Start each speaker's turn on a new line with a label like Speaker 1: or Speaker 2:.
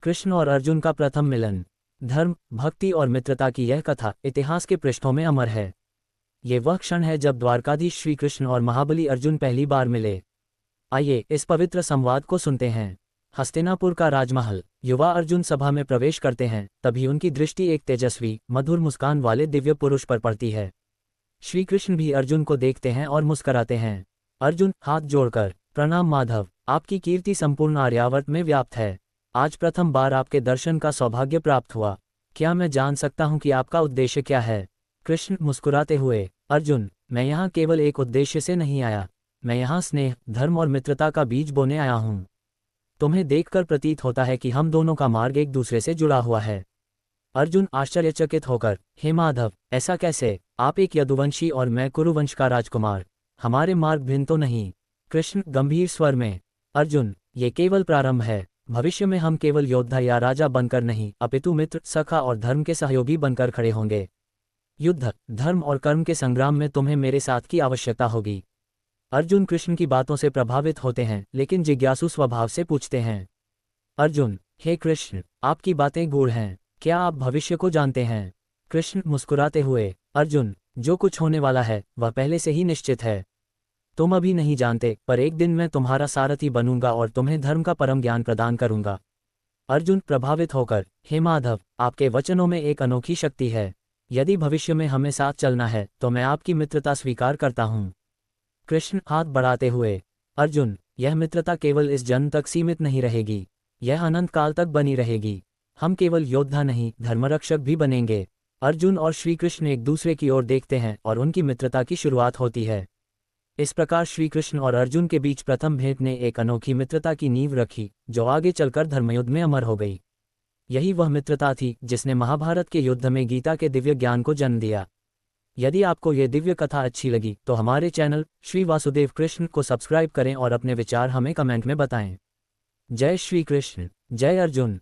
Speaker 1: कृष्ण और अर्जुन का प्रथम मिलन। धर्म, भक्ति और मित्रता की यह कथा इतिहास के पृष्ठों में अमर है। ये वह क्षण है जब द्वारकाधीश श्री कृष्ण और महाबली अर्जुन पहली बार मिले। आइए इस पवित्र संवाद को सुनते हैं। हस्तिनापुर का राजमहल। युवा अर्जुन सभा में प्रवेश करते हैं, तभी उनकी दृष्टि एक तेजस्वी, मधुर मुस्कान वाले दिव्य पुरुष पर पड़ती है। श्री कृष्ण भी अर्जुन को देखते हैं और मुस्कराते हैं। अर्जुन हाथ जोड़कर, प्रणाम माधव, आपकी कीर्ति संपूर्ण आर्यावर्त में व्याप्त है। आज प्रथम बार आपके दर्शन का सौभाग्य प्राप्त हुआ। क्या मैं जान सकता हूं कि आपका उद्देश्य क्या है? कृष्ण मुस्कुराते हुए, अर्जुन, मैं यहाँ केवल एक उद्देश्य से नहीं आया। मैं यहाँ स्नेह, धर्म और मित्रता का बीज बोने आया हूँ। तुम्हें देखकर प्रतीत होता है कि हम दोनों का मार्ग एक दूसरे से जुड़ा हुआ है। अर्जुन आश्चर्यचकित होकर, हे माधव, ऐसा कैसे? आप एक यदुवंशी और मैं कुरुवंश का राजकुमार। हमारे मार्ग भिन्न तो नहीं? कृष्ण गंभीर स्वर में, अर्जुन, ये केवल प्रारंभ है। भविष्य में हम केवल योद्धा या राजा बनकर नहीं, अपितु मित्र, सखा और धर्म के सहयोगी बनकर खड़े होंगे। युद्ध, धर्म और कर्म के संग्राम में तुम्हें मेरे साथ की आवश्यकता होगी। अर्जुन कृष्ण की बातों से प्रभावित होते हैं, लेकिन जिज्ञासु स्वभाव से पूछते हैं। अर्जुन, हे कृष्ण, आपकी बातें गूढ़ हैं। क्या आप भविष्य को जानते हैं? कृष्ण मुस्कुराते हुए, अर्जुन, जो कुछ होने वाला है वह पहले से ही निश्चित है। तुम अभी नहीं जानते, पर एक दिन मैं तुम्हारा सारथी बनूंगा और तुम्हें धर्म का परम ज्ञान प्रदान करूंगा। अर्जुन प्रभावित होकर, हे माधव, आपके वचनों में एक अनोखी शक्ति है। यदि भविष्य में हमें साथ चलना है तो मैं आपकी मित्रता स्वीकार करता हूँ। कृष्ण हाथ बढ़ाते हुए, अर्जुन, यह मित्रता केवल इस जन्म तक सीमित नहीं रहेगी, यह अनंत काल तक बनी रहेगी। हम केवल योद्धा नहीं, धर्मरक्षक भी बनेंगे। अर्जुन और श्री कृष्ण एक दूसरे की ओर देखते हैं और उनकी मित्रता की शुरुआत होती है। इस प्रकार श्री कृष्ण और अर्जुन के बीच प्रथम भेंट ने एक अनोखी मित्रता की नींव रखी, जो आगे चलकर धर्मयुद्ध में अमर हो गई। यही वह मित्रता थी जिसने महाभारत के युद्ध में गीता के दिव्य ज्ञान को जन्म दिया। यदि आपको यह दिव्य कथा अच्छी लगी तो हमारे चैनल श्री वासुदेव कृष्ण को सब्सक्राइब करें और अपने विचार हमें कमेंट में बताएं। जय श्री कृष्ण, जय अर्जुन।